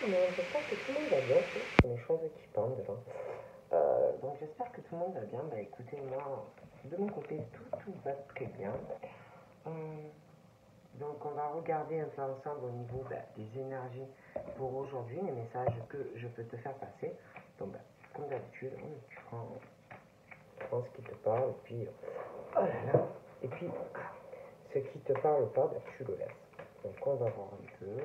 mais j'espère que tout le monde va bien. C'est mes choses qui pendent là. Donc j'espère que tout le monde va bien. Bah écoutez, moi, de mon côté, tout va très bien. Donc on va regarder un peu ensemble au niveau des énergies pour aujourd'hui, les messages que je peux te faire passer. Donc comme d'habitude, tu prends ce qui te parle, et puis, oh là là, et puis ce qui te parle pas, tu le laisses. Donc on va voir un peu.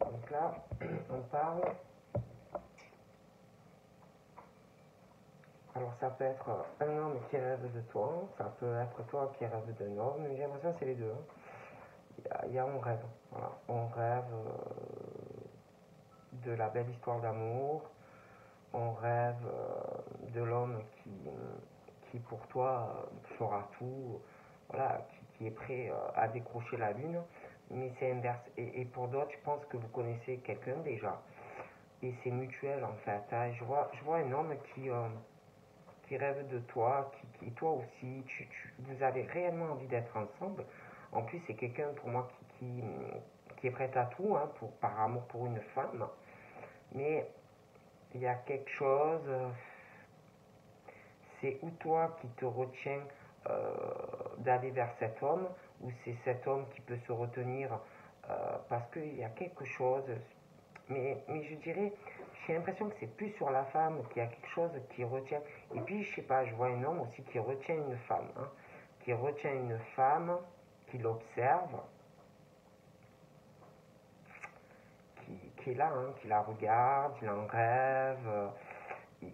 Donc là, on parle. Alors ça peut être un homme qui rêve de toi, ça peut être toi qui rêves d'un homme, mais j'ai l'impression que c'est les deux. Il y a on rêve. Voilà. On rêve de la belle histoire d'amour, on rêve de l'homme qui pour toi fera tout, voilà, qui est prêt à décrocher la lune, mais c'est inverse. Et pour d'autres, je pense que vous connaissez quelqu'un déjà, et c'est mutuel en fait. Hein. Je vois un homme qui rêve de toi, qui toi aussi, vous avez réellement envie d'être ensemble. En plus, c'est quelqu'un pour moi qui est prêt à tout, hein, par amour pour une femme. Mais il y a quelque chose, c'est ou toi qui te retiens d'aller vers cet homme, ou c'est cet homme qui peut se retenir parce qu'il y a quelque chose. Mais je dirais, j'ai l'impression que c'est plus sur la femme qu'il y a quelque chose qui retient. Et puis, je sais pas, je vois un homme aussi qui retient une femme, hein, qui retient une femme, qui l'observe, qui est là, hein, qui la regarde, il en rêve,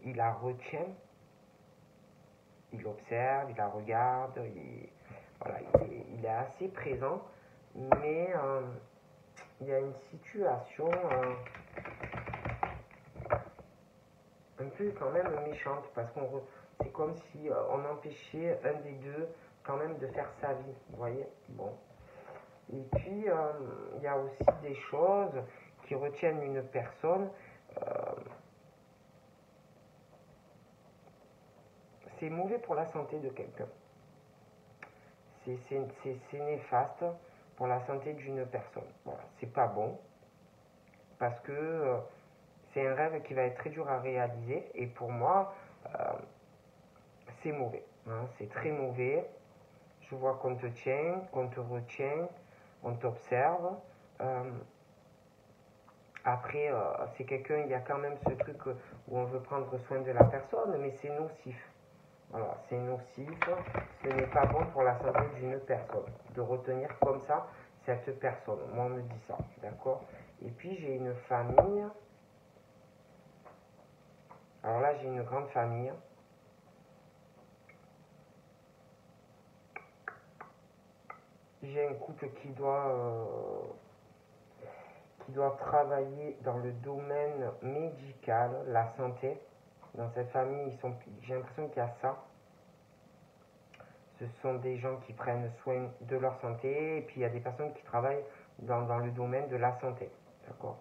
il la retient, il l'observe, il la regarde, voilà, il est assez présent, mais il y a une situation un peu quand même méchante, parce qu'on c'est comme si on empêchait un des deux quand même de faire sa vie, vous voyez. Bon. Et puis il y a aussi des choses qui retiennent une personne. C'est mauvais pour la santé de quelqu'un. C'est néfaste pour la santé d'une personne. Voilà, c'est pas bon parce que c'est un rêve qui va être très dur à réaliser, et pour moi, c'est mauvais. Hein, c'est très mauvais. Je vois qu'on te tient, qu'on te retient, on t'observe. Après, c'est quelqu'un, il y a quand même ce truc où on veut prendre soin de la personne, mais c'est nocif. Voilà, c'est nocif. Ce n'est pas bon pour la santé d'une personne de retenir comme ça cette personne. Moi, on me dit ça, d'accord? Et puis, j'ai une famille. Alors là, j'ai une grande famille. J'ai un couple qui doit travailler dans le domaine médical, la santé. Dans cette famille, j'ai l'impression qu'il y a ça. Ce sont des gens qui prennent soin de leur santé, et puis il y a des personnes qui travaillent dans le domaine de la santé. D'accord.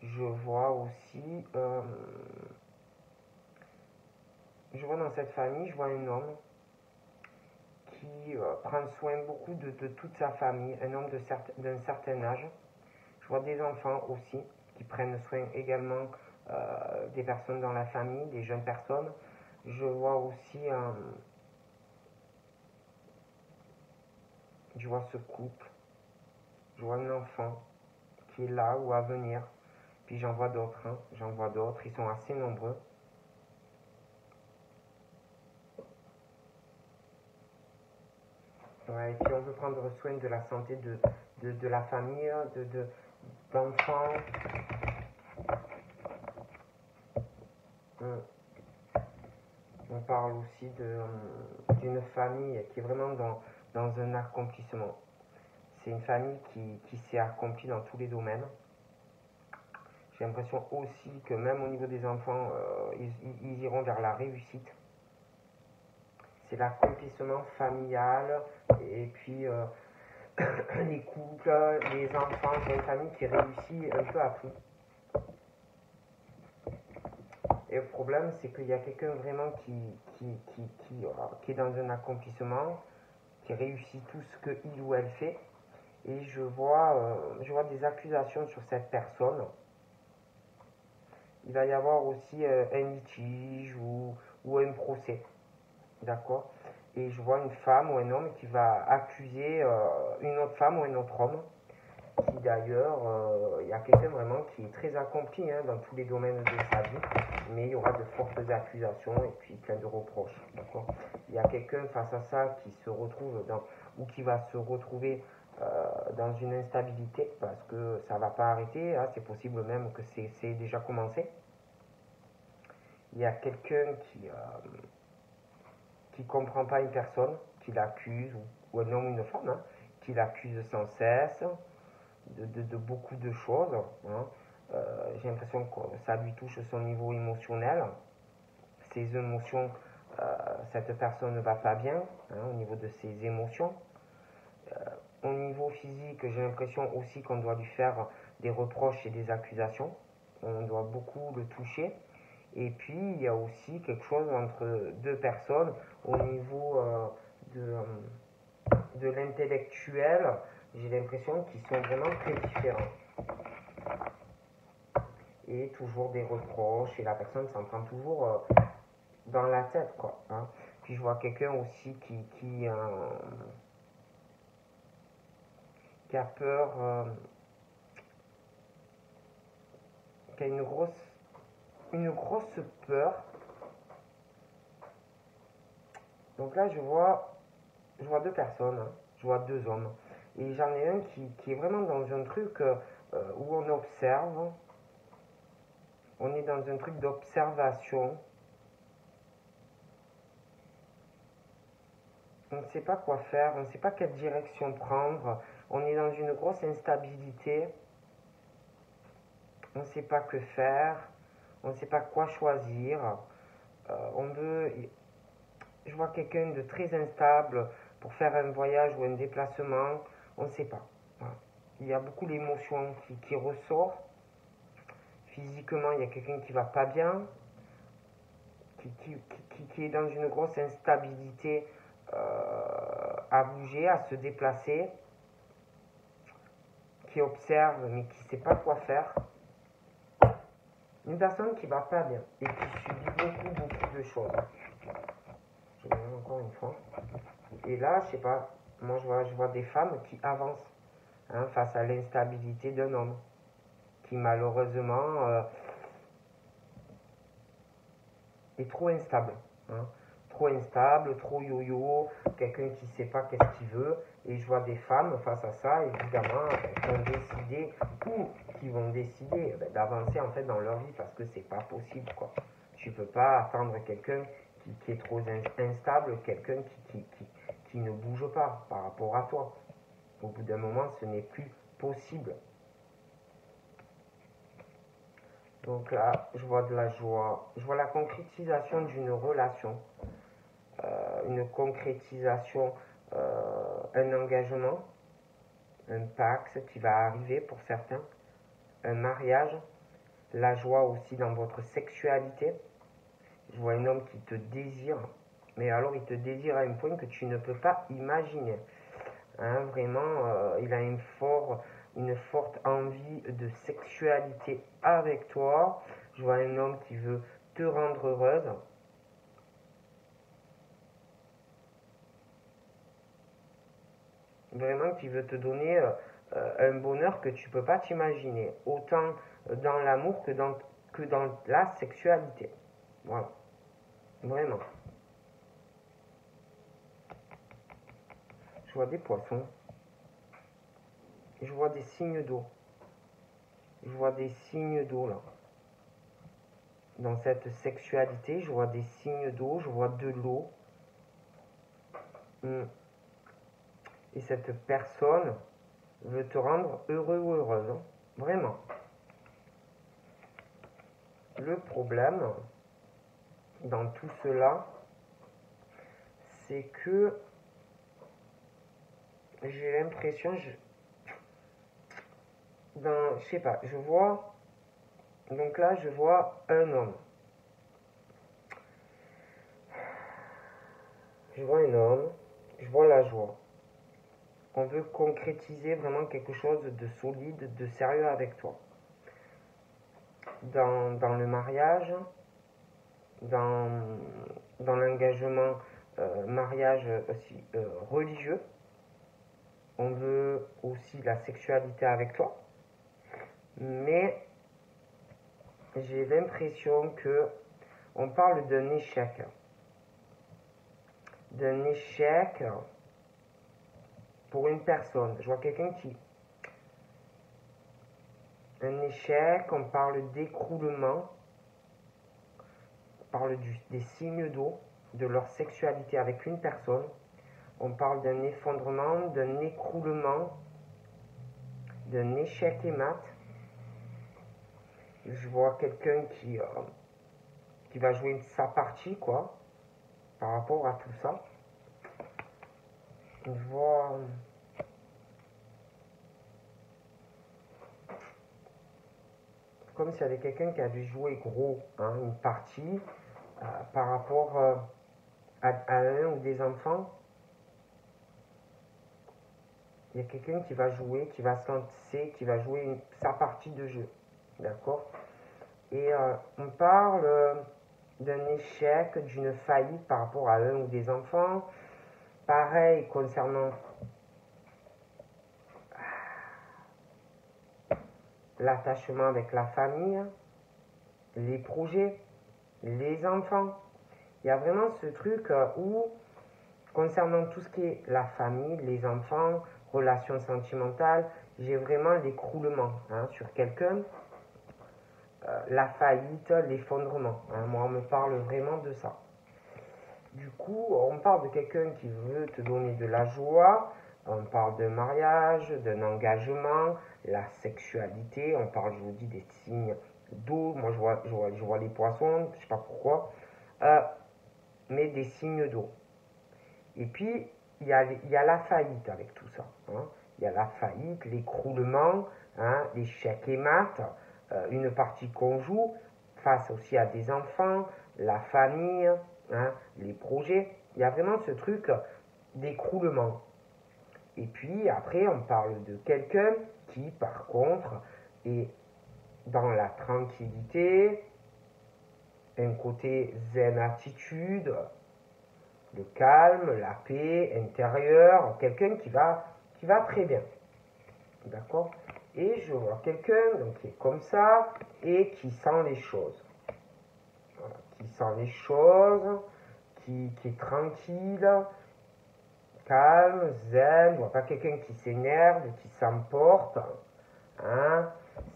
Je vois aussi, je vois dans cette famille, je vois un homme qui prend soin beaucoup de toute sa famille, un homme d'un certain âge. Je vois des enfants aussi qui prennent soin également des personnes dans la famille, des jeunes personnes. Je vois aussi, je vois ce couple, je vois un enfant qui est là ou à venir. Puis j'en vois d'autres, hein. J'en vois d'autres, ils sont assez nombreux. Ouais, et puis on veut prendre soin de la santé de la famille, d'enfants. On parle aussi d'une famille qui est vraiment dans un accomplissement. C'est une famille qui s'est accomplie dans tous les domaines. J'ai l'impression aussi que même au niveau des enfants, ils iront vers la réussite. C'est l'accomplissement familial, et puis les couples, les enfants, c'est une famille qui réussit un peu à tout. Et le problème, c'est qu'il y a quelqu'un vraiment qui est dans un accomplissement, qui réussit tout ce qu'il ou elle fait. Et je vois des accusations sur cette personne. Il va y avoir aussi un litige ou un procès. D'accord? Et je vois une femme ou un homme qui va accuser une autre femme ou un autre homme. Qui d'ailleurs, il y a quelqu'un vraiment qui est très accompli dans tous les domaines de sa vie, mais il y aura de fortes accusations et puis plein de reproches. D'accord? Il y a quelqu'un face à ça qui se retrouve ou qui va se retrouver dans une instabilité parce que ça ne va pas arrêter, c'est possible même que c'est déjà commencé. Il y a quelqu'un qui comprend pas une personne, qui l'accuse, ou un homme ou une femme, qui l'accuse sans cesse, de beaucoup de choses. J'ai l'impression que ça lui touche son niveau émotionnel. Ses émotions, cette personne ne va pas bien au niveau de ses émotions. Au niveau physique, j'ai l'impression aussi qu'on doit lui faire des reproches et des accusations. On doit beaucoup le toucher. Et puis, il y a aussi quelque chose entre deux personnes au niveau de l'intellectuel. J'ai l'impression qu'ils sont vraiment très différents. Et toujours des reproches, et la personne s'en prend toujours dans la tête, quoi. Puis je vois quelqu'un aussi qui a peur, qui a une grosse peur. Donc là, je vois deux personnes, je vois deux hommes. Et j'en ai un qui est vraiment dans un truc où on observe. On est dans un truc d'observation. On ne sait pas quoi faire, on ne sait pas quelle direction prendre. On est dans une grosse instabilité. On ne sait pas que faire. On ne sait pas quoi choisir. Je vois quelqu'un de très instable pour faire un voyage ou un déplacement. On ne sait pas. Voilà. Il y a beaucoup d'émotions qui ressort. Physiquement, il y a quelqu'un qui va pas bien, qui est dans une grosse instabilité à bouger, à se déplacer, qui observe mais qui ne sait pas quoi faire. Une personne qui va pas bien et qui subit beaucoup de choses. Je vais encore une fois. Et là, je sais pas, moi je vois des femmes qui avancent face à l'instabilité d'un homme qui malheureusement est trop instable. Trop instable, trop yo-yo, quelqu'un qui ne sait pas qu'est-ce qu'il veut. Et je vois des femmes face à ça, évidemment, qui vont décider d'avancer en fait dans leur vie parce que c'est pas possible, quoi. Tu peux pas attendre quelqu'un qui est trop instable, quelqu'un qui ne bouge pas par rapport à toi. Au bout d'un moment, ce n'est plus possible. Donc là, je vois de la joie, je vois la concrétisation d'une relation, une concrétisation, un engagement, un pacte qui va arriver pour certains, un mariage, la joie aussi dans votre sexualité. Je vois un homme qui te désire, mais alors il te désire à un point que tu ne peux pas imaginer. Vraiment, il a une forte envie de sexualité avec toi. Je vois un homme qui veut te rendre heureuse. Vraiment qui veut te donner un bonheur que tu ne peux pas t'imaginer. Autant dans l'amour que dans la sexualité. Voilà. Vraiment. Je vois des poissons. Je vois des signes d'eau. Je vois des signes d'eau là. Dans cette sexualité, je vois des signes d'eau, je vois de l'eau. Et cette personne veut te rendre heureux ou heureuse. Vraiment. Le problème dans tout cela, c'est que j'ai l'impression, je sais pas, je vois, donc là, je vois un homme. Je vois un homme, je vois la joie. On veut concrétiser vraiment quelque chose de solide, de sérieux avec toi. Dans le mariage, dans, dans l'engagement mariage aussi religieux, on veut aussi la sexualité avec toi, mais j'ai l'impression que on parle d'un échec pour une personne. Je vois quelqu'un qui, un échec, on parle d'écroulement, on parle des signes d'eau, de leur sexualité avec une personne, on parle d'un effondrement, d'un écroulement, d'un échec et mat. Je vois quelqu'un qui va jouer sa partie, quoi, par rapport à tout ça. Je vois comme s'il y avait quelqu'un qui avait joué gros, hein, une partie par rapport à un ou des enfants. Il y a quelqu'un qui va jouer, qui va se lancer, qui va jouer sa partie de jeu. D'accord? Et on parle d'un échec, d'une faillite par rapport à un ou des enfants. Pareil concernant l'attachement avec la famille, les projets, les enfants. Il y a vraiment ce truc où, concernant tout ce qui est la famille, les enfants, relations sentimentales, j'ai vraiment l'écroulement sur quelqu'un, la faillite, l'effondrement. Moi, on me parle vraiment de ça. Du coup, on parle de quelqu'un qui veut te donner de la joie, on parle d'un mariage, d'un engagement, la sexualité, on parle, je vous dis, des signes d'eau. Moi, je vois les poissons, je sais pas pourquoi, mais des signes d'eau. Et puis, il y a la faillite avec tout ça. Il y a la faillite, l'écroulement, l'échec et mat, une partie qu'on joue face aussi à des enfants, la famille, les projets. Il y a vraiment ce truc d'écroulement. Et puis après, on parle de quelqu'un qui, par contre, est dans la tranquillité, un côté zen attitude, le calme, la paix intérieure, quelqu'un qui va très bien. D'accord? Et je vois quelqu'un qui est comme ça et qui sent les choses. Voilà, qui sent les choses, qui est tranquille, calme, zen. Je vois pas quelqu'un qui s'énerve, qui s'emporte.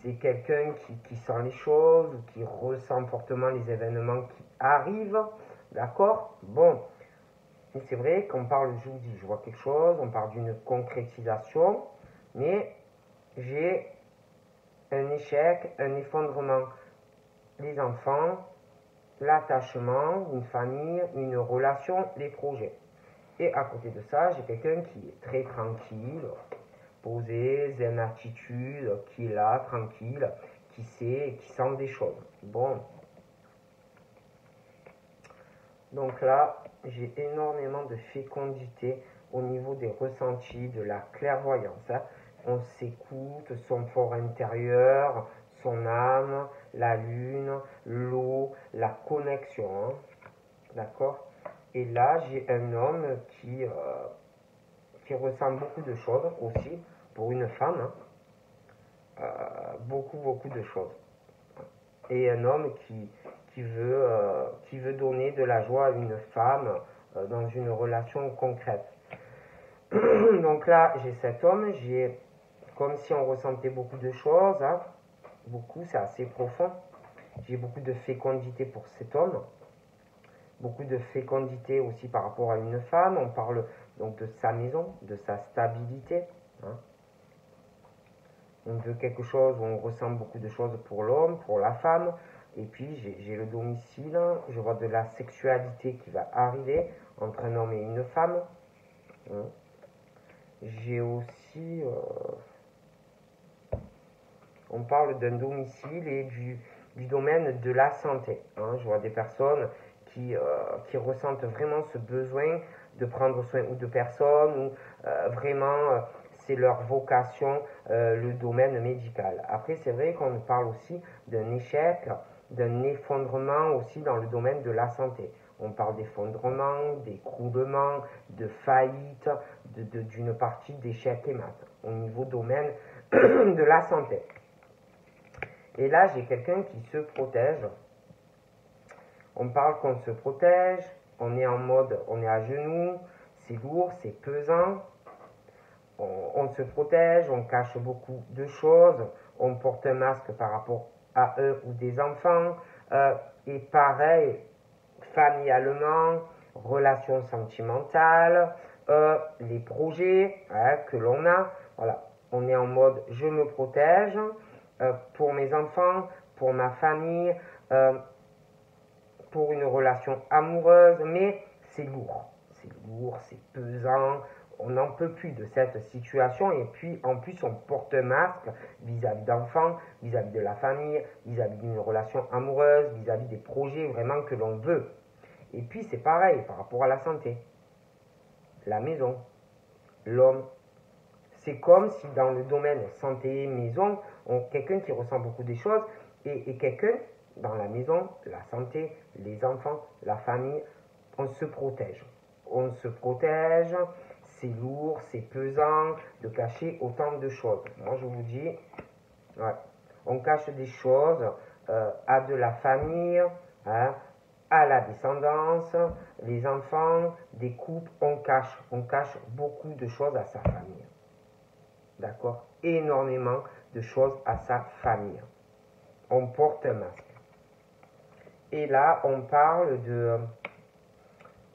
C'est quelqu'un qui sent les choses, qui ressent fortement les événements qui arrivent. D'accord? Bon. Et c'est vrai qu'on parle, je vous dis, je vois quelque chose, on parle d'une concrétisation, mais j'ai un échec, un effondrement. Les enfants, l'attachement, une famille, une relation, les projets. Et à côté de ça, j'ai quelqu'un qui est très tranquille, posé, zen attitude, qui est là, tranquille, qui sait, qui sent des choses. Bon. Donc là, j'ai énormément de fécondité au niveau des ressentis, de la clairvoyance. On s'écoute, son fort intérieur, son âme, la lune, l'eau, la connexion. D'accord? Et là, j'ai un homme qui ressent beaucoup de choses aussi, pour une femme. Beaucoup de choses. Et un homme qui veut donner de la joie à une femme dans une relation concrète. Donc là, j'ai cet homme, j'ai comme si on ressentait beaucoup de choses, beaucoup, c'est assez profond. J'ai beaucoup de fécondité pour cet homme, beaucoup de fécondité aussi par rapport à une femme. On parle donc de sa maison, de sa stabilité. On veut quelque chose où on ressent beaucoup de choses pour l'homme, pour la femme. Et puis j'ai le domicile, je vois de la sexualité qui va arriver entre un homme et une femme. j'ai aussi... on parle d'un domicile et du domaine de la santé. Hein. Je vois des personnes qui ressentent vraiment ce besoin de prendre soin ou de personnes ou vraiment c'est leur vocation, le domaine médical. Après, c'est vrai qu'on parle aussi d'un échec, d'un effondrement aussi dans le domaine de la santé. On parle d'effondrement, d'écroulement, de faillite, d'une partie d'échec et mat au niveau domaine de la santé. Et là, j'ai quelqu'un qui se protège. On parle qu'on se protège, on est en mode, on est à genoux, c'est lourd, c'est pesant. On se protège, on cache beaucoup de choses, on porte un masque par rapport à eux ou des enfants. Et pareil, familialement, relations sentimentales, les projets que l'on a. Voilà, on est en mode je me protège pour mes enfants, pour ma famille, pour une relation amoureuse, mais c'est lourd, c'est pesant, on n'en peut plus de cette situation et puis en plus on porte un masque vis-à-vis d'enfants, vis-à-vis de la famille, vis-à-vis d'une relation amoureuse, vis-à-vis des projets vraiment que l'on veut. Et puis c'est pareil par rapport à la santé, la maison, l'homme. C'est comme si dans le domaine santé, maison, quelqu'un qui ressent beaucoup des choses et quelqu'un dans la maison, la santé, les enfants, la famille, on se protège. On se protège, c'est lourd, c'est pesant de cacher autant de choses. Moi je vous dis, ouais, on cache des choses à de la famille, hein, à la descendance, les enfants, des couples, on cache beaucoup de choses à sa famille. D'accord? Énormément de choses à sa famille. On porte un masque. Et là, on parle de...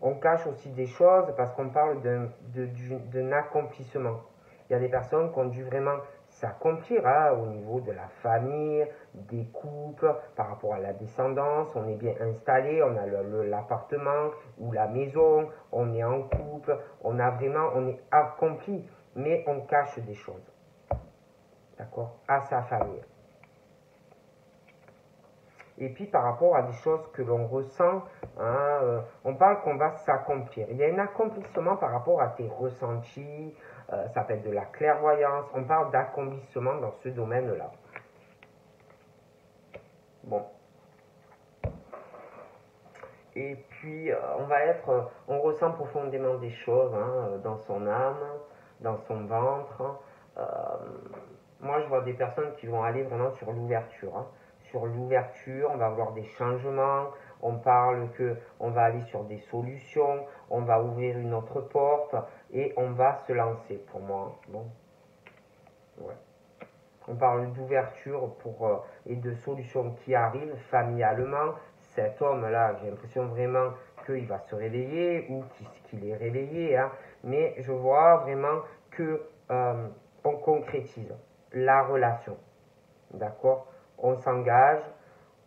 On cache aussi des choses parce qu'on parle d'un accomplissement. Il y a des personnes qui ont dû vraiment s'accomplir hein, au niveau de la famille, des couples, par rapport à la descendance. On est bien installé, on a l'appartement ou la maison, on est en couple, on est accompli, mais on cache des choses. D'accord? À sa famille. Et puis par rapport à des choses que l'on ressent, hein, on parle qu'on va s'accomplir. Il y a un accomplissement par rapport à tes ressentis, ça peut être de la clairvoyance, on parle d'accomplissement dans ce domaine-là. Bon. Et puis on ressent profondément des choses hein, dans son âme, dans son ventre. Moi je vois des personnes qui vont aller vraiment sur l'ouverture. Hein. Sur l'ouverture, on va avoir des changements, on parle que on va aller sur des solutions, on va ouvrir une autre porte et on va se lancer pour moi. Bon. Ouais. On parle d'ouverture et de solutions qui arrivent familialement. Cet homme-là, j'ai l'impression vraiment qu'il va se réveiller ou qu'il est réveillé, hein, mais je vois vraiment que on concrétise la relation. D'accord? On s'engage,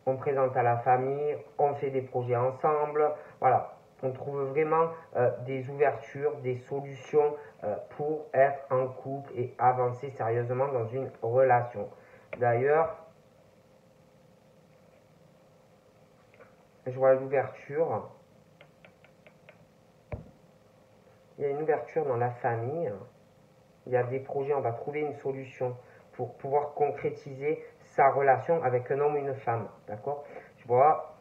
on présente à la famille, on fait des projets ensemble, voilà. On trouve vraiment des ouvertures, des solutions pour être en couple et avancer sérieusement dans une relation. D'ailleurs, je vois l'ouverture. Il y a une ouverture dans la famille. Il y a des projets, on va trouver une solution pour pouvoir concrétiser sa relation avec un homme ou une femme. D'accord? Je vois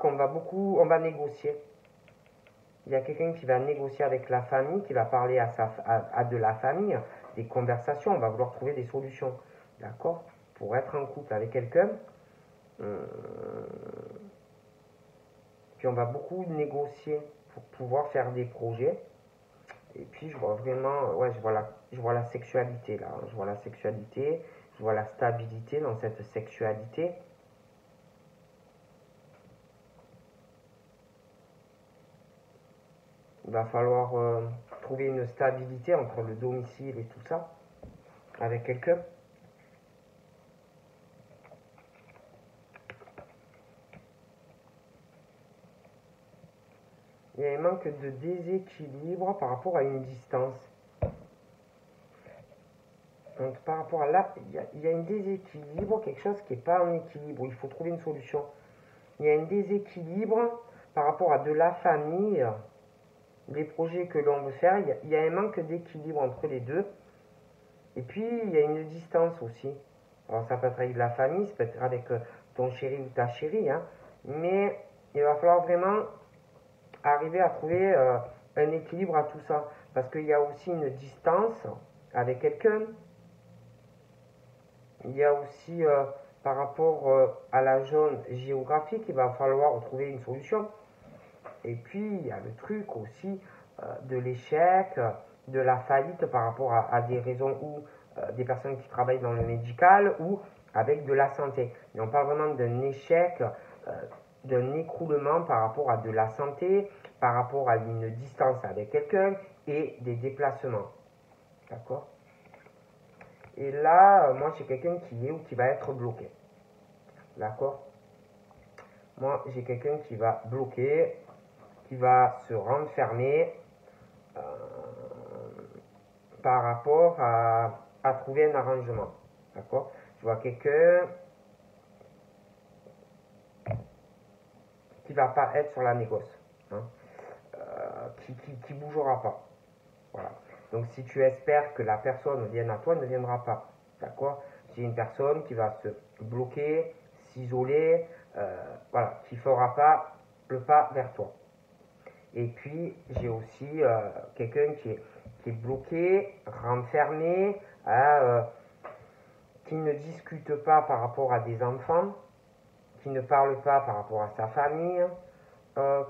on va négocier. Il y a quelqu'un qui va négocier avec la famille, qui va parler à de la famille, des conversations, on va vouloir trouver des solutions. D'accord? Pour être en couple avec quelqu'un. Puis on va beaucoup négocier pour pouvoir faire des projets. Et puis je vois vraiment, ouais, je vois la sexualité là. Je vois la sexualité, je vois la stabilité dans cette sexualité. Il va falloir trouver une stabilité entre le domicile et tout ça, avec quelqu'un. Il y a manque de déséquilibre par rapport à une distance. Donc par rapport à là, il y a un déséquilibre, quelque chose qui n'est pas en équilibre. Il faut trouver une solution. Il y a un déséquilibre par rapport à de la famille, les projets que l'on veut faire. Il y a un manque d'équilibre entre les deux. Et puis, il y a une distance aussi. Alors, ça peut être avec la famille, ça peut être avec ton chéri ou ta chérie, hein. Mais il va falloir vraiment arriver à trouver un équilibre à tout ça. Parce qu'il y a aussi une distance avec quelqu'un. Il y a aussi, par rapport à la zone géographique, il va falloir trouver une solution. Et puis, il y a le truc aussi de l'échec, de la faillite par rapport à des raisons où des personnes qui travaillent dans le médical ou avec de la santé. Mais on parle vraiment d'un échec, d'un écroulement par rapport à de la santé, par rapport à une distance avec quelqu'un et des déplacements. D'accord? Et là, moi, j'ai quelqu'un qui est ou qui va être bloqué. D'accord? Moi, j'ai quelqu'un qui va bloquer, qui va se renfermer par rapport à trouver un arrangement. D'accord? Je vois quelqu'un qui va pas être sur la négoce, hein, qui bougera pas. Voilà. Donc si tu espères que la personne vienne à toi, elle ne viendra pas. D'accord? C'est une personne qui va se bloquer, s'isoler, voilà, qui ne fera pas le pas vers toi. Et puis j'ai aussi quelqu'un qui est bloqué, renfermé, qui ne discute pas par rapport à des enfants, qui ne parle pas par rapport à sa famille,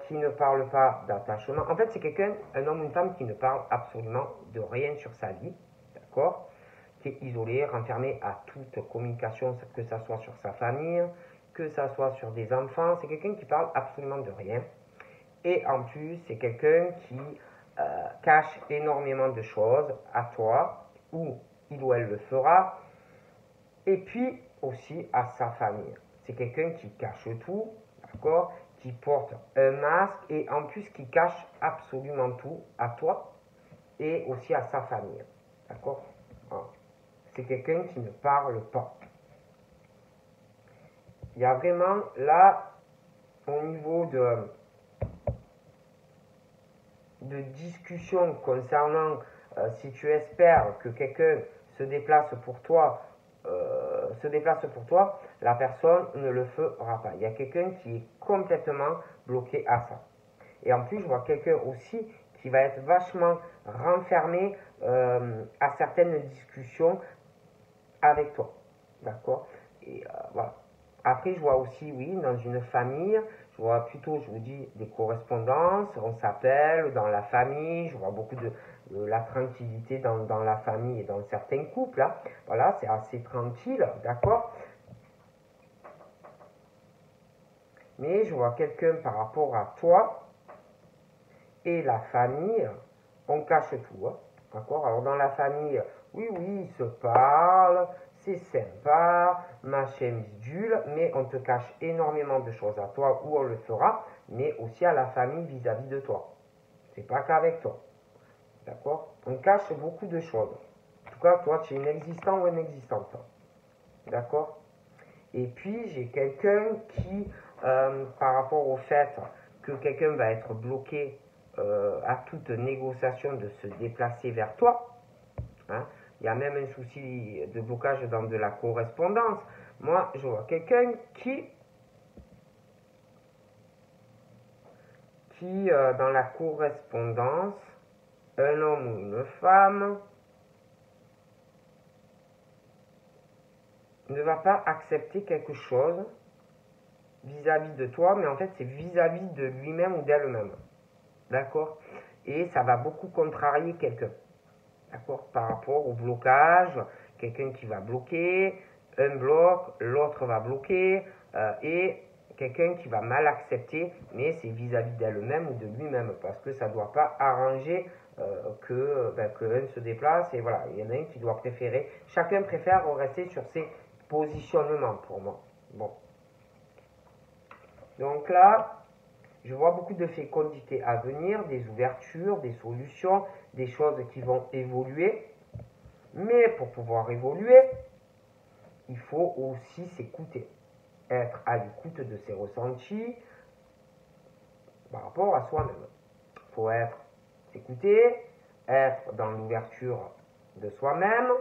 qui ne parle pas d'attachement. En fait, c'est quelqu'un, un homme ou une femme qui ne parle absolument de rien sur sa vie, d'accord? Qui est isolé, renfermé à toute communication, que ça soit sur sa famille, que ça soit sur des enfants. C'est quelqu'un qui parle absolument de rien. Et en plus, c'est quelqu'un qui cache énormément de choses à toi, ou il ou elle le fera, et puis aussi à sa famille. C'est quelqu'un qui cache tout, d'accord? Qui porte un masque et en plus qui cache absolument tout à toi et aussi à sa famille, d'accord? Voilà. C'est quelqu'un qui ne parle pas. Il y a vraiment là, au niveau de discussion concernant si tu espères que quelqu'un se déplace pour toi, la personne ne le fera pas. Il y a quelqu'un qui est complètement bloqué à ça. Et en plus, je vois quelqu'un aussi qui va être vachement renfermé à certaines discussions avec toi. D'accord? Et voilà. Après, je vois aussi, oui, dans une famille, je vois plutôt, je vous dis, des correspondances, on s'appelle dans la famille, je vois beaucoup de la tranquillité dans la famille et dans certains couples, là. Voilà, c'est assez tranquille, d'accord? Mais je vois quelqu'un par rapport à toi et la famille, on cache tout, hein, d'accord? Alors dans la famille, oui, ils se parlent, c'est sympa, machin bidule, mais on te cache énormément de choses à toi, ou on le fera, mais aussi à la famille vis-à-vis de toi. C'est pas qu'avec toi, d'accord? On cache beaucoup de choses. En tout cas, toi, tu es inexistant ou inexistante, d'accord? Et puis, j'ai quelqu'un qui, par rapport au fait que quelqu'un va être bloqué à toute négociation de se déplacer vers toi, hein, il y a même un souci de blocage dans de la correspondance. Moi, je vois quelqu'un qui dans la correspondance, un homme ou une femme, ne va pas accepter quelque chose vis-à-vis de toi, mais en fait, c'est vis-à-vis de lui-même ou d'elle-même. D'accord? Et ça va beaucoup contrarier quelqu'un. D'accord? Par rapport au blocage, quelqu'un qui va bloquer, un bloc, l'autre va bloquer, et quelqu'un qui va mal accepter, mais c'est vis-à-vis d'elle-même ou de lui-même, parce que ça ne doit pas arranger qu'un se déplace, et voilà, il y en a un qui doit préférer, chacun préfère rester sur ses positionnements pour moi. Bon. Donc là, Je vois beaucoup de fécondité à venir, des ouvertures, des solutions, des choses qui vont évoluer. Mais pour pouvoir évoluer, il faut aussi s'écouter, être à l'écoute de ses ressentis par rapport à soi-même. Il faut s'écouter, être dans l'ouverture de soi-même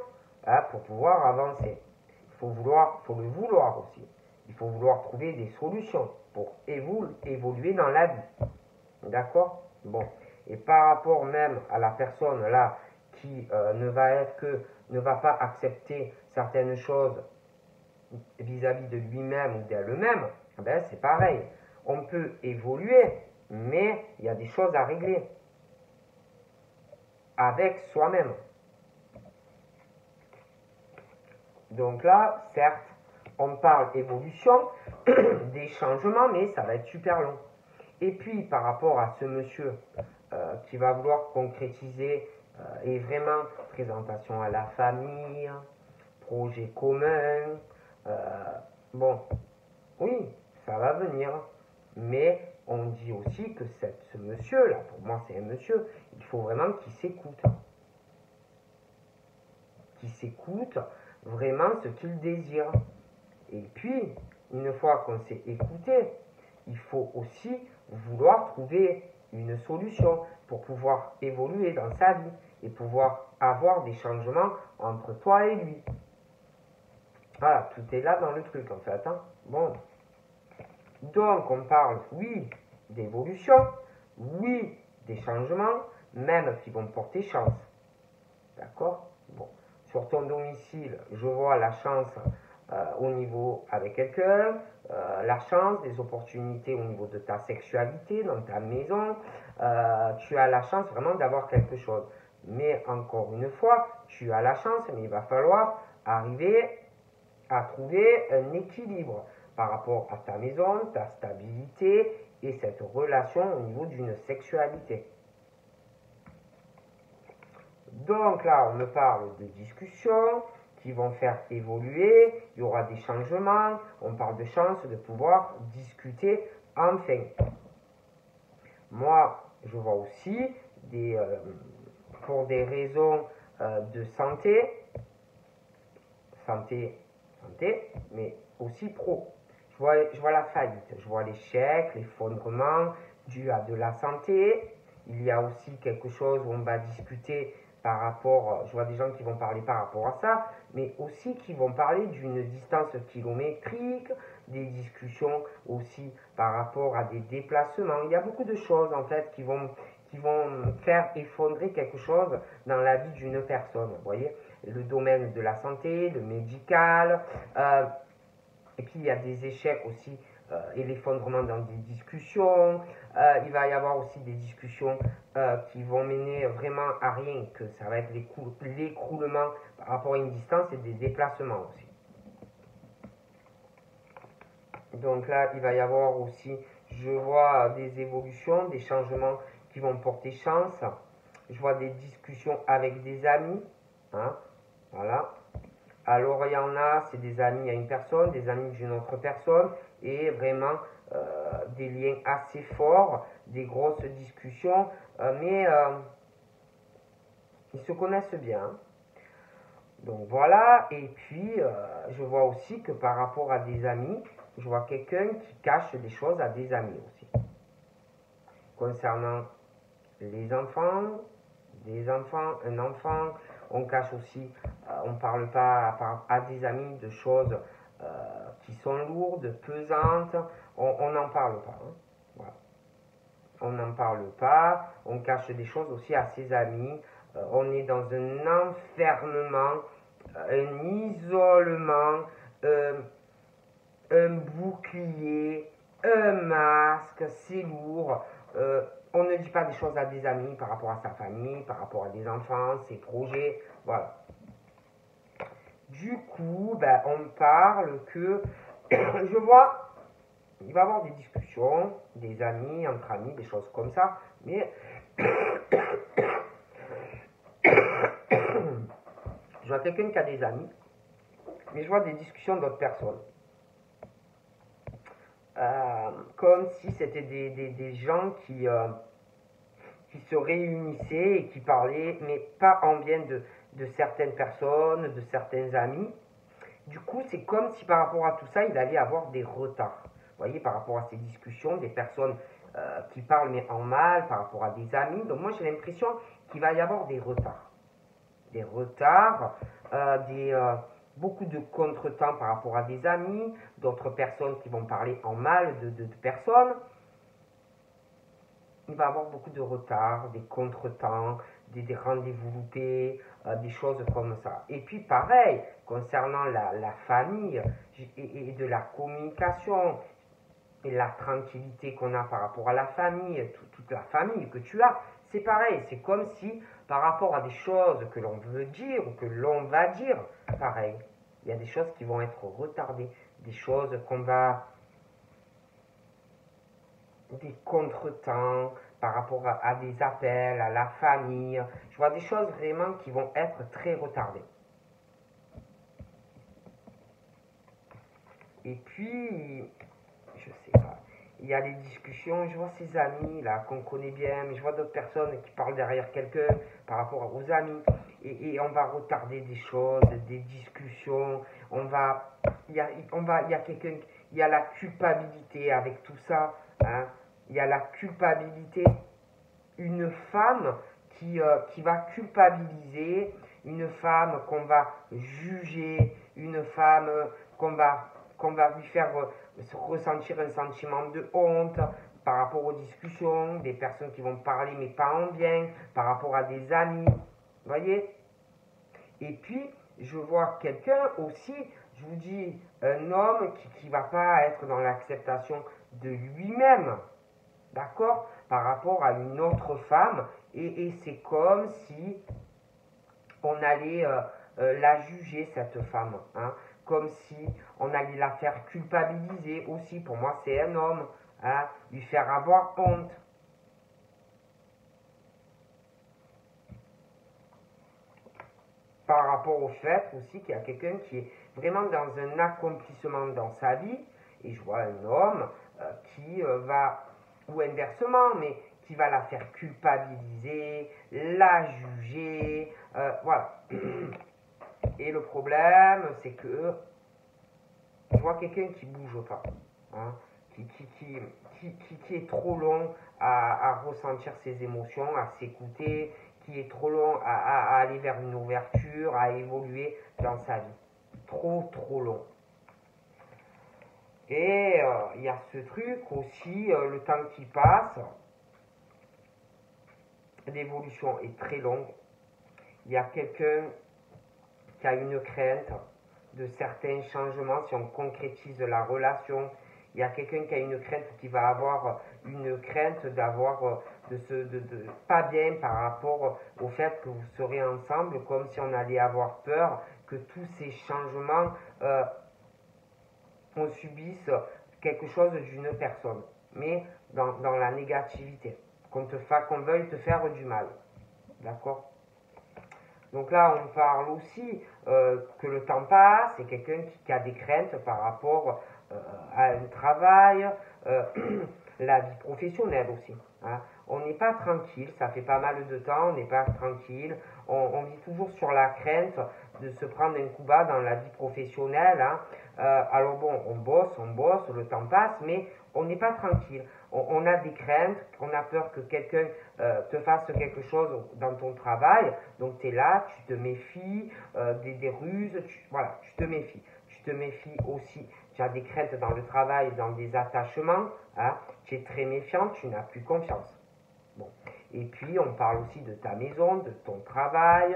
pour pouvoir avancer. Il faut le vouloir aussi. Il faut vouloir trouver des solutions pour évoluer dans la vie. D'accord? Bon. Et par rapport même à la personne là qui ne va pas accepter certaines choses vis-à-vis de lui-même ou d'elle-même, ben c'est pareil. On peut évoluer, mais il y a des choses à régler avec soi-même. Donc là, certes, on parle évolution, des changements, mais ça va être super long. Et puis, par rapport à ce monsieur qui va vouloir concrétiser et vraiment présentation à la famille, projet commun, bon, oui, ça va venir, mais on dit aussi que ce monsieur-là, pour moi c'est un monsieur, il faut vraiment qu'il s'écoute vraiment ce qu'il désire. Et puis, une fois qu'on s'est écouté, il faut aussi vouloir trouver une solution pour pouvoir évoluer dans sa vie et pouvoir avoir des changements entre toi et lui. Voilà, tout est là dans le truc en fait. Hein. Bon. Donc on parle, oui, d'évolution, oui, des changements, même qui vont porter chance. D'accord? Bon. Sur ton domicile, je vois la chance au niveau avec quelqu'un, la chance, des opportunités au niveau de ta sexualité, dans ta maison. Tu as la chance vraiment d'avoir quelque chose. Mais encore une fois, tu as la chance, mais il va falloir arriver à trouver un équilibre par rapport à ta maison, ta stabilité et cette relation au niveau d'une sexualité. Donc là, on me parle de discussions qui vont faire évoluer, il y aura des changements, on parle de chance de pouvoir discuter enfin. Moi, je vois aussi pour des raisons de santé, mais aussi pro. Je vois la faillite, je vois l'échec, l'effondrement dû à de la santé. Il y a aussi quelque chose où on va discuter par rapport, je vois des gens qui vont parler par rapport à ça, mais aussi qui vont parler d'une distance kilométrique, des discussions aussi par rapport à des déplacements. Il y a beaucoup de choses en fait qui vont faire effondrer quelque chose dans la vie d'une personne, vous voyez, le domaine de la santé, le médical, et puis il y a des échecs aussi et l'effondrement dans des discussions. Il va y avoir aussi des discussions qui vont mener vraiment à rien, que ça va être l'écroulement par rapport à une distance et des déplacements aussi. Donc là, il va y avoir aussi, je vois des évolutions, des changements qui vont porter chance. Je vois des discussions avec des amis. Hein, voilà. Alors il y en a, c'est des amis à une personne, des amis d'une autre personne, et vraiment des liens assez forts, des grosses discussions, mais ils se connaissent bien. Donc voilà, et puis je vois aussi que par rapport à des amis, je vois quelqu'un qui cache des choses à des amis aussi. Concernant les enfants, un enfant, on cache aussi, on ne parle pas à des amis de choses qui sont lourdes, pesantes, on n'en parle pas. Hein. Voilà. On n'en parle pas, on cache des choses aussi à ses amis, on est dans un enfermement, un isolement, un bouclier, un masque, c'est lourd. On ne dit pas des choses à des amis par rapport à sa famille, par rapport à des enfants, ses projets, voilà. Du coup, ben, on parle que, je vois, il va y avoir des discussions, des amis, entre amis, des choses comme ça, mais je vois quelqu'un qui a des amis, mais je vois des discussions d'autres personnes. comme si c'était des gens qui se réunissaient et qui parlaient, mais pas en bien de certaines personnes, de certains amis. Du coup, c'est comme si par rapport à tout ça, il allait y avoir des retards. Vous voyez, par rapport à ces discussions, des personnes qui parlent mais en mal, par rapport à des amis. Donc moi, j'ai l'impression qu'il va y avoir des retards. Des retards, beaucoup de contretemps par rapport à des amis, d'autres personnes qui vont parler en mal de personnes. Il va y avoir beaucoup de retards, des contretemps, des rendez-vous loupés, des choses comme ça. Et puis pareil, concernant la famille et de la communication et la tranquillité qu'on a par rapport à la famille, toute la famille que tu as, c'est pareil. C'est comme si par rapport à des choses que l'on veut dire ou que l'on va dire, pareil, il y a des choses qui vont être retardées, des choses qu'on va des contretemps par rapport à des appels, à la famille. Je vois des choses vraiment qui vont être très retardées. Et puis, je sais pas, il y a des discussions, je vois ces amis là qu'on connaît bien, mais je vois d'autres personnes qui parlent derrière quelqu'un par rapport aux amis. Et on va retarder des choses, des discussions. Il y a quelqu'un, il y a la culpabilité avec tout ça. Hein. Il y a la culpabilité. Une femme qui va culpabiliser, une femme qu'on va juger, une femme qu'on va lui faire ressentir un sentiment de honte par rapport aux discussions, des personnes qui vont parler mais pas en bien, par rapport à des amis, vous voyez. Et puis, je vois quelqu'un aussi, je vous dis, un homme qui ne va pas être dans l'acceptation de lui-même, d'accord, par rapport à une autre femme, et c'est comme si on allait la juger, cette femme, hein, comme si on allait la faire culpabiliser aussi, pour moi c'est un homme, hein, lui faire avoir honte. Par rapport au fait aussi qu'il y a quelqu'un qui est vraiment dans un accomplissement dans sa vie, et je vois un homme qui va, ou inversement, mais qui va la faire culpabiliser, la juger, voilà. Et le problème, c'est que je vois quelqu'un qui bouge pas, hein, qui est trop long à ressentir ses émotions, à s'écouter, qui est trop long à aller vers une ouverture, à évoluer dans sa vie. Trop long. Et il y a ce truc aussi, le temps qui passe, l'évolution est très longue. Il y a quelqu'un qui a une crainte de certains changements si on concrétise la relation. Il y a quelqu'un qui a une crainte, qui va avoir une crainte d'avoir de pas bien par rapport au fait que vous serez ensemble, comme si on allait avoir peur que tous ces changements on subisse quelque chose d'une personne, mais dans la négativité, qu'on veuille te faire du mal. D'accord. Donc là, on parle aussi que le temps passe, c'est quelqu'un qui a des craintes par rapport à un travail, la vie professionnelle aussi. Hein. On n'est pas tranquille, ça fait pas mal de temps, on n'est pas tranquille, on vit toujours sur la crainte de se prendre un coup bas dans la vie professionnelle. Hein. Alors bon, on bosse, le temps passe, mais on n'est pas tranquille. On a des craintes, on a peur que quelqu'un te fasse quelque chose dans ton travail, donc tu es là, tu te méfies des ruses, voilà, tu te méfies. Tu te méfies aussi, tu as des craintes dans le travail, dans des attachements, hein, tu es très méfiant, tu n'as plus confiance. Bon. Et puis on parle aussi de ta maison, de ton travail,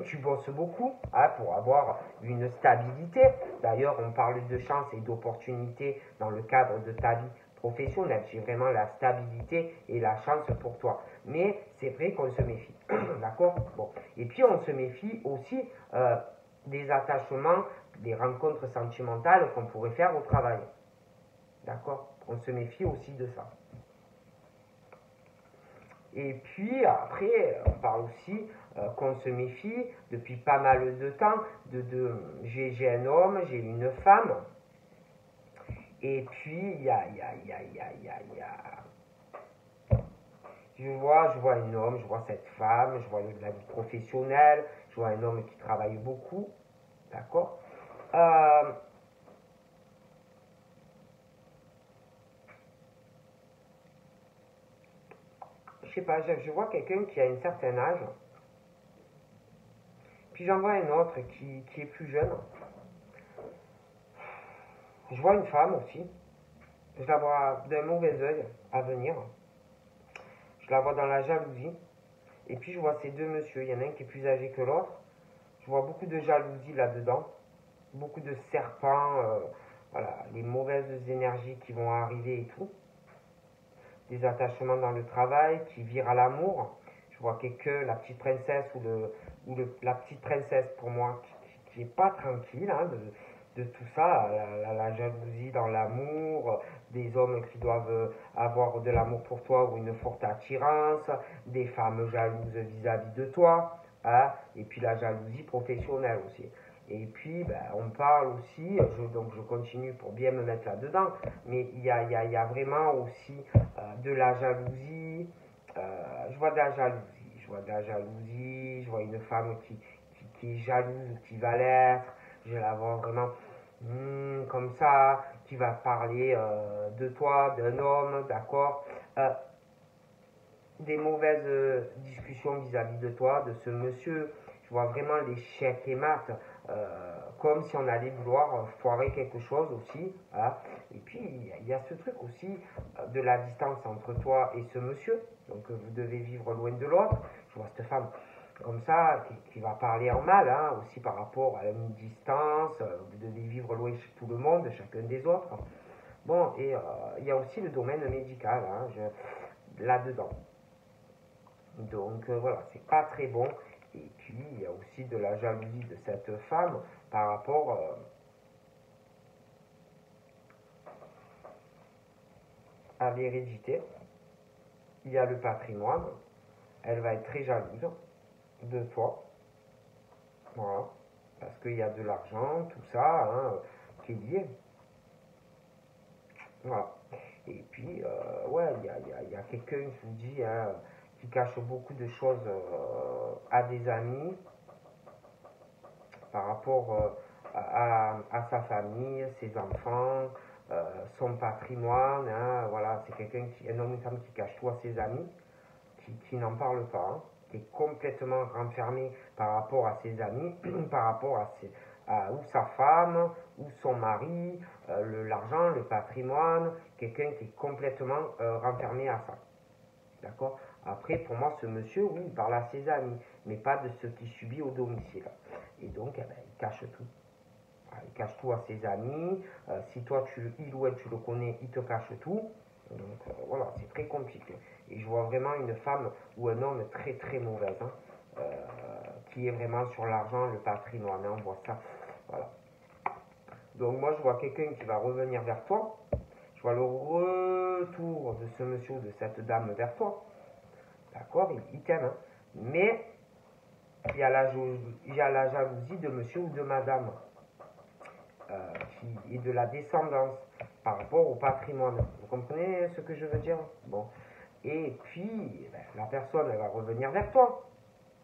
tu bosses beaucoup hein, pour avoir une stabilité. D'ailleurs on parle de chance et d'opportunité dans le cadre de ta vie professionnelle. J'ai vraiment la stabilité et la chance pour toi. Mais c'est vrai qu'on se méfie. D'accord. Bon. Et puis on se méfie aussi des attachements, des rencontres sentimentales qu'on pourrait faire au travail. D'accord. On se méfie aussi de ça. Et puis après, on parle aussi qu'on se méfie depuis pas mal de temps. J'ai un homme, j'ai une femme Et puis, je vois un homme, je vois cette femme, je vois la vie professionnelle, je vois un homme qui travaille beaucoup, d'accord. euh, je sais pas, je vois quelqu'un qui a un certain âge, puis j'en vois un autre qui est plus jeune. Je vois une femme aussi, je la vois d'un mauvais œil à venir, je la vois dans la jalousie, et puis je vois ces deux messieurs, il y en a un qui est plus âgé que l'autre, je vois beaucoup de jalousie là-dedans, beaucoup de serpents, voilà, les mauvaises énergies qui vont arriver et tout, des attachements dans le travail qui virent à l'amour. Je vois quelqu'un, la petite princesse la petite princesse pour moi qui est pas tranquille hein, de tout ça, la jalousie dans l'amour, des hommes qui doivent avoir de l'amour pour toi ou une forte attirance, des femmes jalouses vis-à-vis de toi, hein, et puis la jalousie professionnelle aussi. Et puis, ben, on parle aussi, donc je continue pour bien me mettre là-dedans, mais il y a vraiment aussi de la jalousie. Je vois de la jalousie, je vois une femme qui est jalouse ou qui va l'être, je la vois vraiment comme ça, qui va parler de toi, d'un homme, d'accord, des mauvaises discussions vis-à-vis de toi, de ce monsieur. Je vois vraiment l'échec et mat, comme si on allait vouloir foirer quelque chose aussi. Hein. Et puis, il y a ce truc aussi de la distance entre toi et ce monsieur. Donc, vous devez vivre loin de l'autre. Je vois cette femme comme ça, qui va parler en mal, hein, aussi par rapport à une distance. Vous devez vivre loin de tout le monde, chacun des autres. Bon, et il y a aussi le domaine médical hein, là-dedans. Donc voilà, c'est pas très bon. Et puis il y a aussi de la jalousie de cette femme par rapport à l'hérédité. Il y a le patrimoine. Elle va être très jalouse de toi. Voilà. Parce qu'il y a de l'argent, tout ça, hein, qui est lié. Voilà. Et puis, ouais, il y a quelqu'un, je vous dis, hein, qui cache beaucoup de choses à des amis par rapport à sa famille, ses enfants, son patrimoine. Hein, voilà, c'est un homme ou une femme qui cache tout à ses amis, qui n'en parle pas, hein, qui est complètement renfermé par rapport à ses amis, par rapport ou sa femme, ou son mari, l'argent, le patrimoine, quelqu'un qui est complètement renfermé à ça. D'accord. Après, pour moi, ce monsieur, oui, il parle à ses amis, mais pas de ce qu'il subit au domicile. Et donc, eh ben, il cache tout. Il cache tout à ses amis. Si toi, il ou elle, tu le connais, il te cache tout. Donc, voilà, c'est très compliqué. Et je vois vraiment une femme ou un homme très, très mauvaise, hein, qui est vraiment sur l'argent, le patrimoine. Hein, on voit ça. Voilà. Donc, moi, je vois quelqu'un qui va revenir vers toi. Je vois le retour de ce monsieur ou de cette dame vers toi. D'accord, il t'aime. Hein. Mais il y a la jalousie de monsieur ou de madame qui est de la descendance par rapport au patrimoine. Vous comprenez ce que je veux dire? Bon. Et puis, ben, la personne, elle va revenir vers toi.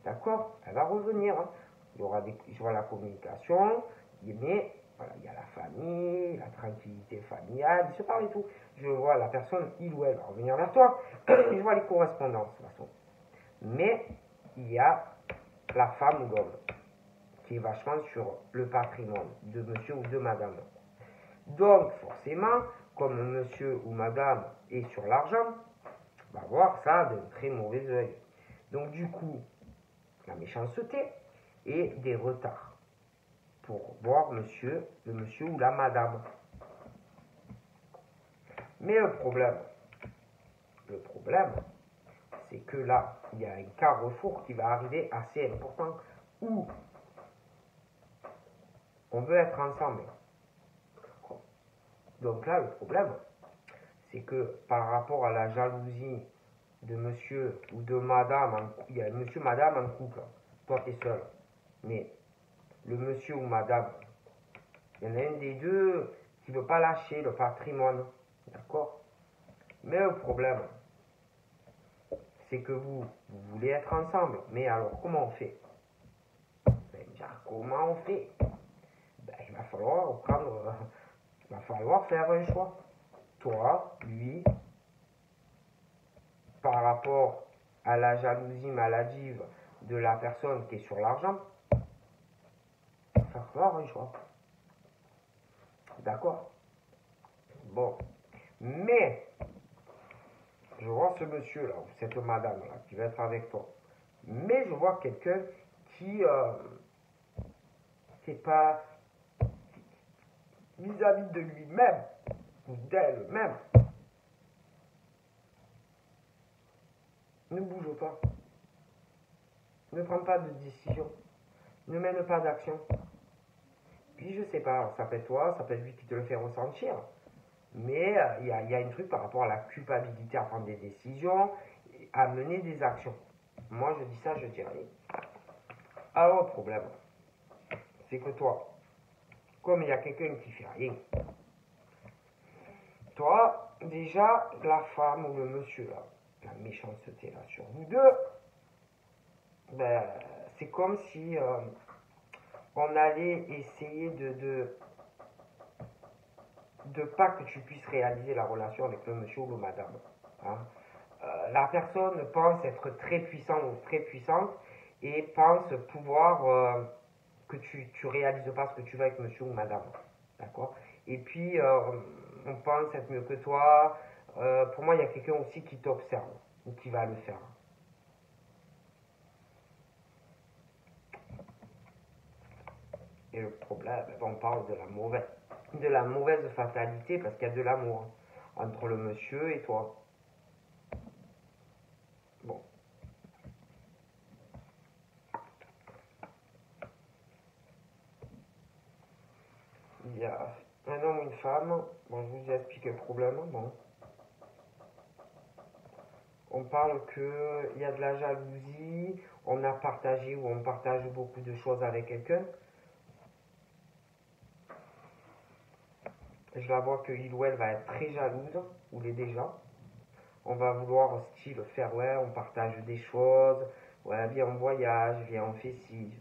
D'accord? Elle va revenir. Hein. Je vois la communication, mais voilà, il y a la famille, la tranquillité familiale, il se parle et tout. Je vois la personne, il ou elle va revenir vers toi. Je vois les correspondances, de toute façon. Mais il y a la femme ou l'homme qui est vachement sur le patrimoine de monsieur ou de madame. Donc, forcément, comme monsieur ou madame est sur l'argent, va voir ça d'un très mauvais oeil. Donc, du coup, la méchanceté et des retards pour voir le monsieur ou la madame. Mais le problème, c'est que là, il y a un carrefour qui va arriver assez important où on veut être ensemble. Donc là, le problème, c'est que par rapport à la jalousie de monsieur ou de madame, il y a monsieur, madame en couple, toi tu es seul. Mais le monsieur ou madame, il y en a un des deux qui ne veut pas lâcher le patrimoine. D'accord? Mais le problème, c'est que vous voulez être ensemble. Mais alors, comment on fait? Comment on fait? Il va falloir il va falloir faire un choix. Toi, lui, par rapport à la jalousie maladive de la personne qui est sur l'argent, il va falloir un choix. D'accord? Bon. Mais, je vois ce monsieur-là, ou cette madame-là, qui va être avec toi. Mais je vois quelqu'un qui n'est pas vis-à-vis de lui-même, ou d'elle-même. Ne bouge pas. Ne prends pas de décision. Ne mène pas d'action. Puis je sais pas, ça peut être toi, ça peut être lui qui te le fait ressentir. Mais il y a une truc par rapport à la culpabilité à prendre des décisions, à mener des actions. Moi je dis ça, je dis rien. Alors le problème, c'est que toi, comme il y a quelqu'un qui fait rien, toi, déjà, la femme ou le monsieur là, la méchanceté là sur vous deux, ben, c'est comme si on allait essayer de pas que tu puisses réaliser la relation avec le monsieur ou le madame. Hein. La personne pense être très puissante ou très puissante et pense pouvoir que tu réalises pas ce que tu veux avec monsieur ou madame. D'accord? Et puis, on pense être mieux que toi. Pour moi, il y a quelqu'un aussi qui t'observe ou qui va le faire. Et le problème, on parle de la mauvaise fatalité parce qu'il y a de l'amour entre le monsieur et toi. Bon. Il y a un homme ou une femme. Bon, je vous explique le problème. Bon. On parle qu'il y a de la jalousie, on a partagé ou on partage beaucoup de choses avec quelqu'un. Je la vois qu'il ou elle va être très jalouse, ou l'est déjà. On va vouloir style faire, ouais, on partage des choses, ouais, viens on voyage, viens on fait ci.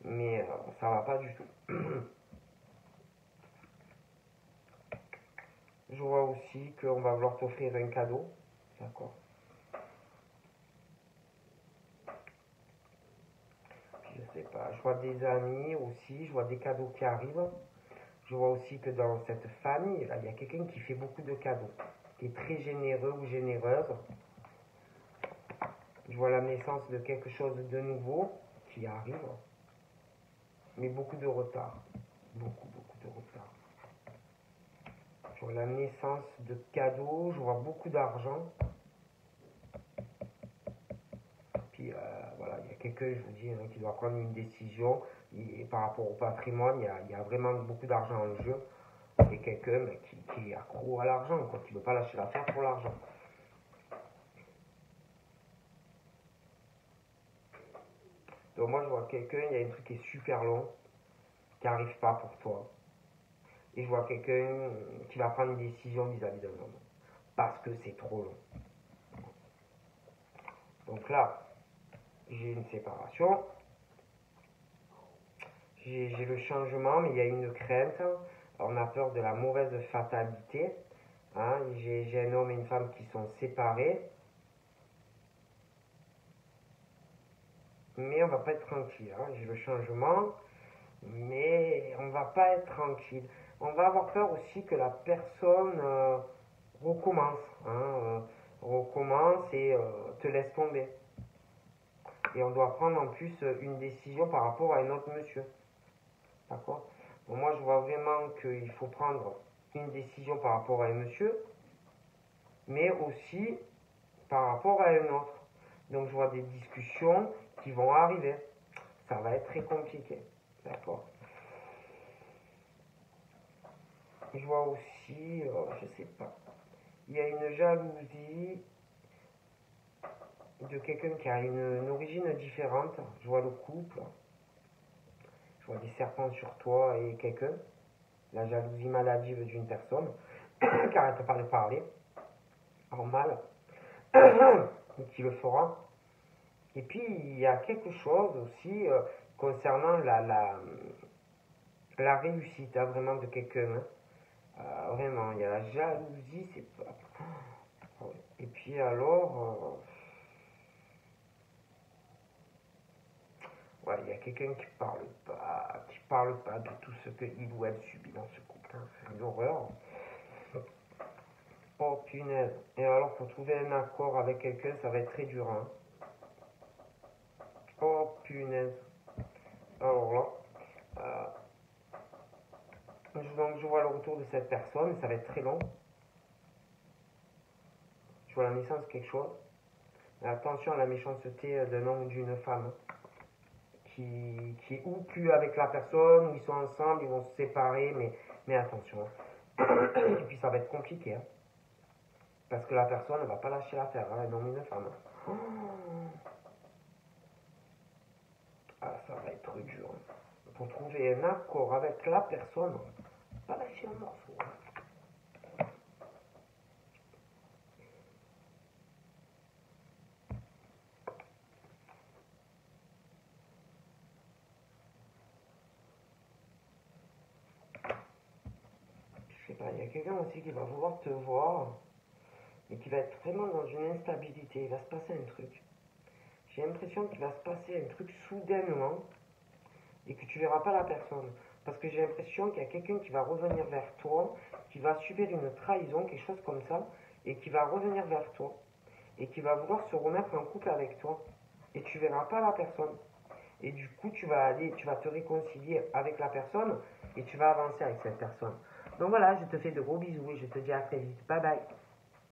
Mais ça va pas du tout. Je vois aussi qu'on va vouloir t'offrir un cadeau. D'accord. Je sais pas. Je vois des amis aussi, je vois des cadeaux qui arrivent. Je vois aussi que dans cette famille, là, il y a quelqu'un qui fait beaucoup de cadeaux, qui est très généreux ou généreuse. Je vois la naissance de quelque chose de nouveau qui arrive, mais beaucoup de retard. Beaucoup de retard. Je vois la naissance de cadeaux, je vois beaucoup d'argent. Puis voilà, il y a quelqu'un, je vous dis, hein, qui doit prendre une décision. Et par rapport au patrimoine, il y a vraiment beaucoup d'argent en jeu. Et quelqu'un qui est accro à l'argent, qui ne veut pas lâcher l'affaire pour l'argent. Donc moi je vois quelqu'un, il y a un truc qui est super long, qui n'arrive pas pour toi. Et je vois quelqu'un qui va prendre une décision vis-à-vis d'un homme. Parce que c'est trop long. Donc là, j'ai une séparation. J'ai le changement, mais il y a une crainte. On a peur de la mauvaise fatalité. Hein. J'ai un homme et une femme qui sont séparés. Mais on va pas être tranquille. Hein. J'ai le changement, mais on va pas être tranquille. On va avoir peur aussi que la personne recommence. Hein, recommence et te laisse tomber. Et on doit prendre en plus une décision par rapport à un autre monsieur. D'accord? Bon, moi, je vois vraiment qu'il faut prendre une décision par rapport à un monsieur, mais aussi par rapport à un autre. Donc, je vois des discussions qui vont arriver. Ça va être très compliqué. D'accord? Je vois aussi, je sais pas, il y a une jalousie de quelqu'un qui a une origine différente. Je vois le couple. Je vois des serpents sur toi et quelqu'un. la jalousie maladive d'une personne qui n'arrête pas de parler en mal, qui le fera. Et puis, il y a quelque chose aussi concernant la réussite vraiment de quelqu'un. Hein. Vraiment, il y a la jalousie, c'est pas... Et puis alors, ouais, il y a quelqu'un qui parle pas de tout ce qu'il ou elle subit dans ce couple. Hein. C'est une horreur. Oh punaise. Et alors, pour trouver un accord avec quelqu'un, ça va être très dur. Hein. Oh punaise. Alors là, donc je vois le retour de cette personne, ça va être très long. Je vois la naissance de quelque chose. Mais attention à la méchanceté d'un homme ou d'une femme qui est ou plus avec la personne, ou ils sont ensemble, ils vont se séparer, mais attention. Et puis ça va être compliqué. Hein. Parce que la personne ne va pas lâcher l'affaire, hein, un homme ou une femme. Oh. Ah, ça va être dur. Hein. Pour trouver un accord avec la personne, pas lâcher un morceau. Hein. Je sais pas, il y a quelqu'un aussi qui va vouloir te voir, mais qui va être vraiment dans une instabilité. Il va se passer un truc. J'ai l'impression qu'il va se passer un truc soudainement et que tu verras pas la personne. Parce que j'ai l'impression qu'il y a quelqu'un qui va revenir vers toi, qui va subir une trahison, quelque chose comme ça, et qui va revenir vers toi, et qui va vouloir se remettre en couple avec toi. Et tu verras pas la personne. Et du coup, tu vas te réconcilier avec la personne, et tu vas avancer avec cette personne. Donc voilà, je te fais de gros bisous, et je te dis à très vite. Bye bye.